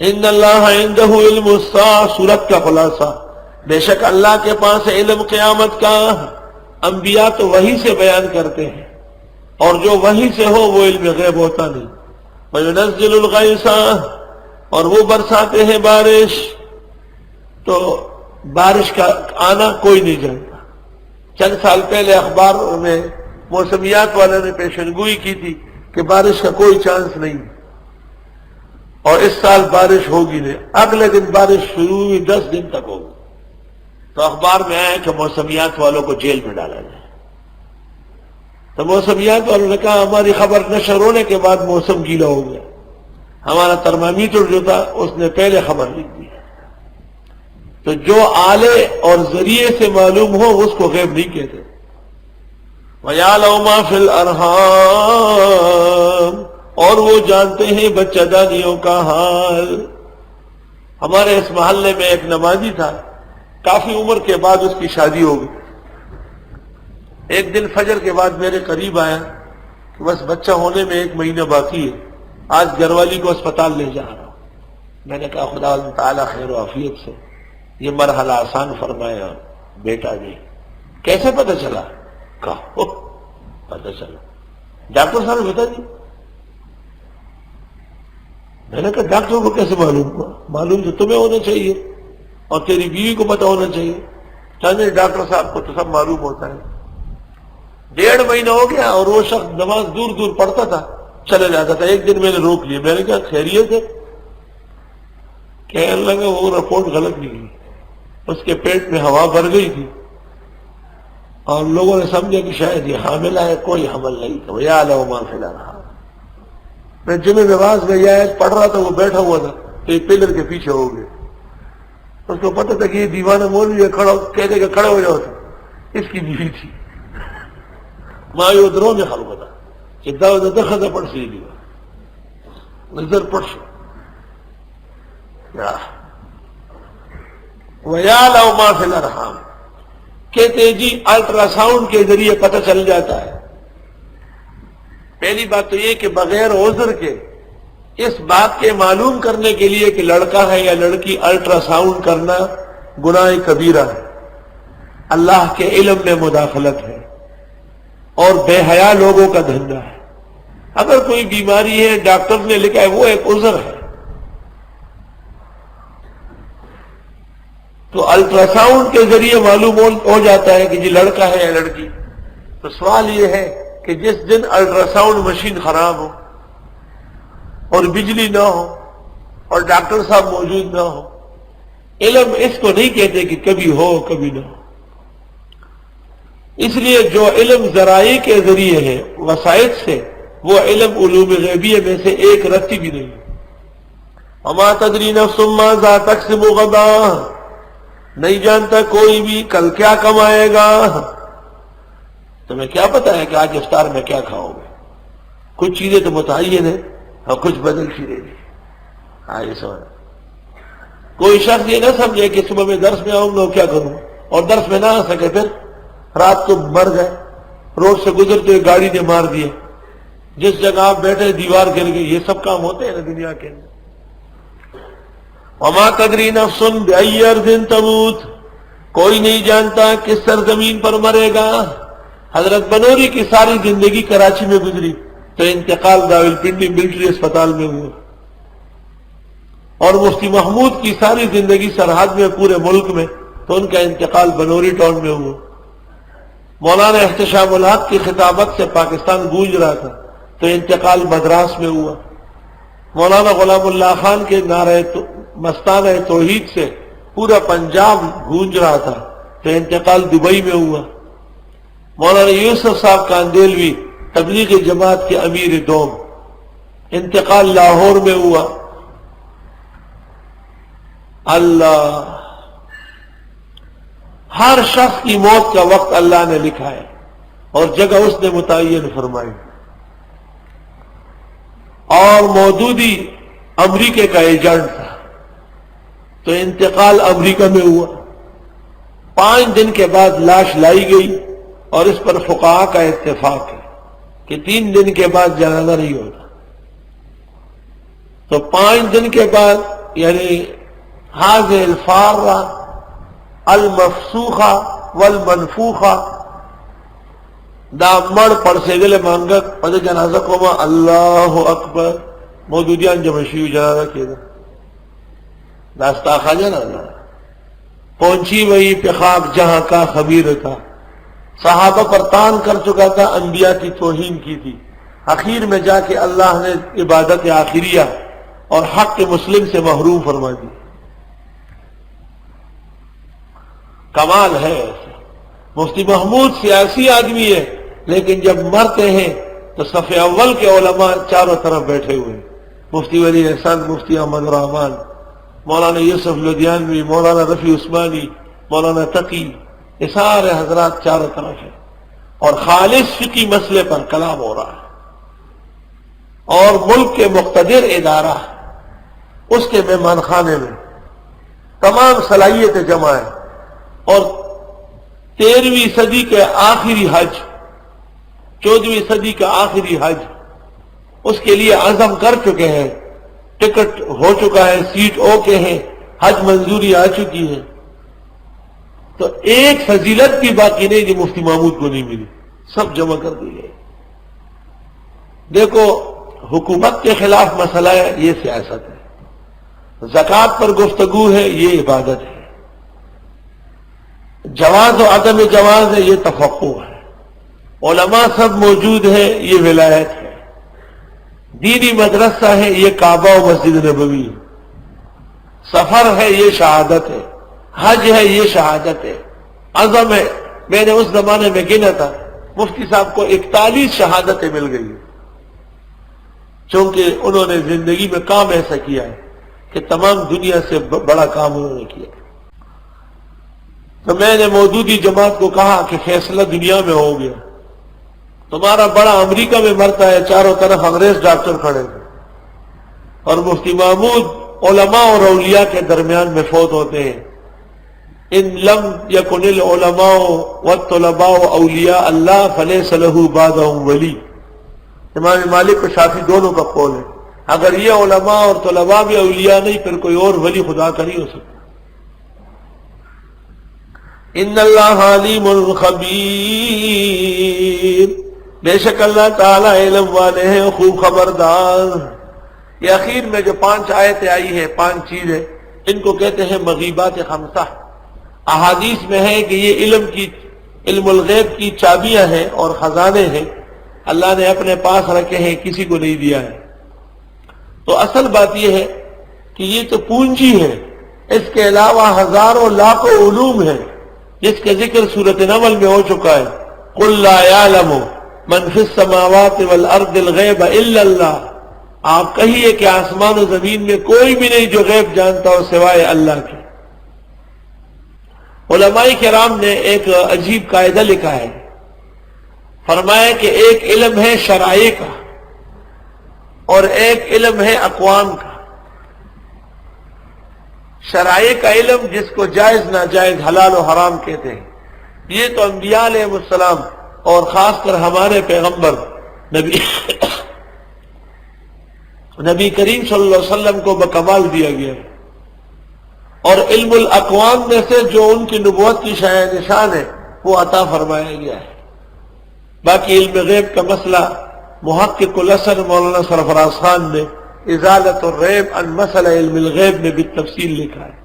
ان اللہ عندہ علم الساعہ، سورت کا خلاصہ، بے شک اللہ کے پاس علم قیامت کا، انبیاء تو وحی سے بیان کرتے ہیں، اور جو وحی سے ہو وہ علم غیب ہوتا نہیں۔ وَيُنَزِّلُ الْغَيْثَ، اور وہ برساتے ہیں بارش، تو بارش کا آنا کوئی نہیں جانتا۔ چند سال پہلے اخبار میں موسمیات والوں نے پیشنگوئی کی تھی کہ بارش کا کوئی چانس نہیں، اور اس سال بارش ہوگی نہیں۔ اگلے دن بارش شروع ہوئی، 10 دن تک ہوگی، تو اخبار میں آیا کہ موسمیات والوں کو جیل میں ڈالا جائے۔ تو موسمیات والوں نے کہا ہماری خبر نشر ہونے کے بعد موسم گیلا ہو گیا، ہمارا ترمامیٹر جو تھا اس نے پہلے خبر لکھ دی۔ تو جو آلے اور ذریعے سے معلوم ہو اس کو غیب نہیں کہتے۔ وَيَعْلَمُ مَا فِي الْأَرْحَامِ، اور وہ جانتے ہیں بچہ دانیوں کا حال۔ ہمارے اس محلے میں ایک نمازی تھا، کافی عمر کے بعد اس کی شادی ہو گئی۔ ایک دن فجر کے بعد میرے قریب آیا کہ بس بچہ ہونے میں 1 مہینہ باقی ہے، آج گھر والی کو اسپتال لے جا رہا ہوں۔ میں نے کہا خدا تعالیٰ خیر و عافیت سے یہ مرحلہ آسان فرمایا بیٹا جی۔ کیسے پتہ چلا؟ کہا پتہ چلا ڈاکٹر صاحب نے بتا دی۔ میں نے کہا ڈاکٹر کو کیسے معلوم ہوا؟ معلوم تو تمہیں ہونا چاہیے اور تیری بیوی کو پتہ ہونا چاہیے۔ چاہے ڈاکٹر صاحب کو تو سب معلوم ہوتا ہے۔ 1.5 مہینہ ہو گیا اور وہ شخص نماز دور دور پڑھتا تھا، چلے جاتا تھا۔ ایک دن میں نے روک لیا، میں نے کہا خیریت ہے؟ کہنے لگا وہ رپورٹ غلط نکلی، اس کے پیٹ میں ہوا بھر گئی تھی اور لوگوں نے سمجھا کہ شاید یہ حاملہ ہے، کوئی حمل نہیں تھا۔ وَيَعْلَمُ مَا فِي الْأَرْحَامِ۔ میں جمعہ نماز میں یہ آیت پڑھ رہا تھا، وہ بیٹھا ہوا تھا تو یہ پلر کے پیچھے ہو گئے۔ اس کو پتہ تھا کہ یہ دیوانہ مولوی ہے، کہتے کہ کھڑے ہو جاؤ تھا، اس کی بیوی تھی۔ ما یدرو میں خلقتا ادھا ادھا خدا پڑھ سی لیا نظر پڑھ سو۔ وَيَعْلَمُ مَا فِي الْأَرْحَامِ، کہتے جی الٹرا ساؤنڈ کے ذریعے پتہ چل جاتا ہے۔ پہلی بات تو یہ کہ بغیر عذر کے اس بات کے معلوم کرنے کے لیے کہ لڑکا ہے یا لڑکی الٹرا ساؤنڈ کرنا گناہ کبیرہ ہے، اللہ کے علم میں مداخلت ہے اور بے حیا لوگوں کا دھندا ہے۔ اگر کوئی بیماری ہے ڈاکٹر نے لکھا ہے وہ ایک عذر ہے، تو الٹرا ساؤنڈ کے ذریعے معلوم ہو جاتا ہے کہ جی لڑکا ہے یا لڑکی۔ تو سوال یہ ہے کہ جس دن الٹرا ساؤنڈ مشین خراب ہو اور بجلی نہ ہو اور ڈاکٹر صاحب موجود نہ ہو، علم اس کو نہیں کہتے کہ کبھی ہو کبھی نہ ہو۔ اس لیے جو علم ذرائع کے ذریعے ہے وسائط سے، وہ علم علوم غیبیہ میں سے ایک رتی بھی نہیں۔ وما تدری نفس ماذا تکسب غدا، نہیں جانتا کوئی بھی کل کیا کمائے گا۔ تمہیں کیا پتا ہے کہ آج افطار میں کیا کھاؤ گے؟ کچھ چیزیں تو متعین ہیں اور کچھ بدل پھرے گی۔ آئے سوال، کوئی شخص یہ نہ سمجھے کہ صبح میں درس میں آؤں گا کیا کروں، اور درس میں نہ آ سکے پھر رات کو مر گئے، روڈ سے گزرتے ہوئے گاڑی نے مار دیا، جس جگہ آپ بیٹھے دیوار گر گئی۔ یہ سب کام ہوتے ہیں نا دنیا کے اندر۔ وما تدری نفس بأی ارض تموت، کوئی نہیں جانتا کس سرزمین پر مرے گا۔ حضرت بنوری کی ساری زندگی کراچی میں گزری تو انتقال راولپنڈی ملٹری اسپتال میں ہوا، اور مفتی محمود کی ساری زندگی سرحد میں پورے ملک میں تو ان کا انتقال بنوری ٹاؤن میں ہوا۔ مولانا احتشام الحق کی خطابت سے پاکستان گونج رہا تھا تو انتقال مدراس میں ہوا۔ مولانا غلام اللہ خان کے نعرہ مستانہ توحید سے پورا پنجاب گونج رہا تھا تو انتقال دبئی میں ہوا۔ مولانا یوسف صاحب کاندیلوی تبلیغ جماعت کے امیر دوم، انتقال لاہور میں ہوا۔ اللہ، ہر شخص کی موت کا وقت اللہ نے لکھا ہے اور جگہ اس نے متعین فرمائی۔ اور مودودی امریکہ کا ایجنٹ تھا تو انتقال امریکہ میں ہوا۔ 5 دن کے بعد لاش لائی گئی اور اس پر فقہاء کا اتفاق ہے کہ 3 دن کے بعد جنازہ نہیں ہوتا، تو 5 دن کے بعد یعنی هذه الفارة المفسوخة والمنفوخة دا مڑ پڑ سے گلے مانگک پدے جنازہ کو ما اللہ اکبر مودودیان جمشیو جنازہ کیا دا داستا خواجہ نا پہنچی وہی پہ خاک جہاں کا خبیر تھا، صحابہ پر تان کر چکا تھا، انبیاء کی توہین کی تھی، اخیر میں جا کے اللہ نے عبادت آخریہ اور حق مسلم سے محروم فرما دی۔ کمال ہے ایسے۔ مفتی محمود سیاسی آدمی ہے لیکن جب مرتے ہیں تو صف اول کے علماء چاروں طرف بیٹھے ہوئے، مفتی ولی احسان، مفتی احمد الرحمان، مولانا یوسف لدھیانوی، مولانا رفیع عثمانی، مولانا تقی، یہ سارے حضرات چاروں طرف ہیں اور خالص فقہی مسئلے پر کلام ہو رہا ہے، اور ملک کے مقتدر ادارہ اس کے مہمان خانے میں تمام صلاحیتیں جمع ہیں، اور 13ویں صدی کے آخری حج، 14ویں صدی کا آخری حج اس کے لیے عزم کر چکے ہیں، ٹکٹ ہو چکا ہے، سیٹ اوکے ہیں، حج منظوری آ چکی ہے، تو ایک فضیلت بھی باقی نہیں جو مفتی محمود کو نہیں ملی، سب جمع کر دی گئی۔ دیکھو حکومت کے خلاف مسئلہ ہے، یہ سیاست ہے، زکوٰۃ پر گفتگو ہے، یہ عبادت ہے، جواز و عدم جواز ہے، یہ تفقہ ہے، علماء سب موجود ہیں، یہ ولایت ہے، دینی مدرسہ ہے، یہ کعبہ و مسجد نبوی ہے، سفر ہے، یہ شہادت ہے، حج ہے، یہ شہادت ہے، عزم ہے۔ میں نے اس زمانے میں گنا تھا، مفتی صاحب کو 41 شہادتیں مل گئی، چونکہ انہوں نے زندگی میں کام ایسا کیا ہے کہ تمام دنیا سے بڑا کام انہوں نے کیا۔ تو میں نے مودودی جماعت کو کہا کہ فیصلہ دنیا میں ہو گیا، تمہارا بڑا امریکہ میں مرتا ہے، چاروں طرف انگریز ڈاکٹر کھڑے ہیں، اور مفتی محمود علماء اور اولیاء کے درمیان میں فوت ہوتے ہیں۔ ان لم یکن العلماء والطلباء اولیاء اللہ فلیس لہ بعدہم ولی۔ امام مالک و شافعی دونوں کا قول ہے، اگر یہ علماء اور طلباء بھی اولیاء نہیں پھر کوئی اور ولی خدا کا نہیں ہو سکتا۔ ان اللہ علیم خبیر، بے شک اللہ تعالیٰ علم والے ہیں، خوب خبردار۔ یہ اخیر میں جو 5 آیتیں آئی ہیں، 5 چیزیں، ان کو کہتے ہیں مغیبات خمسہ۔ احادیث میں ہے کہ یہ علم الغیب کی چابیاں ہیں اور خزانے ہیں، اللہ نے اپنے پاس رکھے ہیں، کسی کو نہیں دیا ہے۔ تو اصل بات یہ ہے کہ یہ تو پونجی ہے، اس کے علاوہ ہزاروں لاکھوں علوم ہیں جس کے ذکر سورۃ نمل میں ہو چکا ہے۔ قل لا يعلم من فی السماوات والارض الغیب الا اللہ، آپ کہیے کہ آسمان و زمین میں کوئی بھی نہیں جو غیب جانتا ہو سوائے اللہ کے۔ علماء کرام نے ایک عجیب قاعدہ لکھا ہے، فرمایا کہ ایک علم ہے شرائع کا اور ایک علم ہے اقوام کا۔ شرائع کا علم جس کو جائز ناجائز حلال و حرام کہتے ہیں، یہ تو انبیاء علیہ السلام اور خاص کر ہمارے پیغمبر نبی کریم صلی اللہ علیہ وسلم کو بکمال دیا گیا ہے، اور علم الاقوام میں سے جو ان کی نبوت کی شایع نشان ہے وہ عطا فرمایا گیا ہے۔ باقی علم غیب کا مسئلہ محقق الاثر مولانا سرفراز خان نے ازالت الریب عن مسئلہ علم الغیب میں بالتفصیل لکھا ہے۔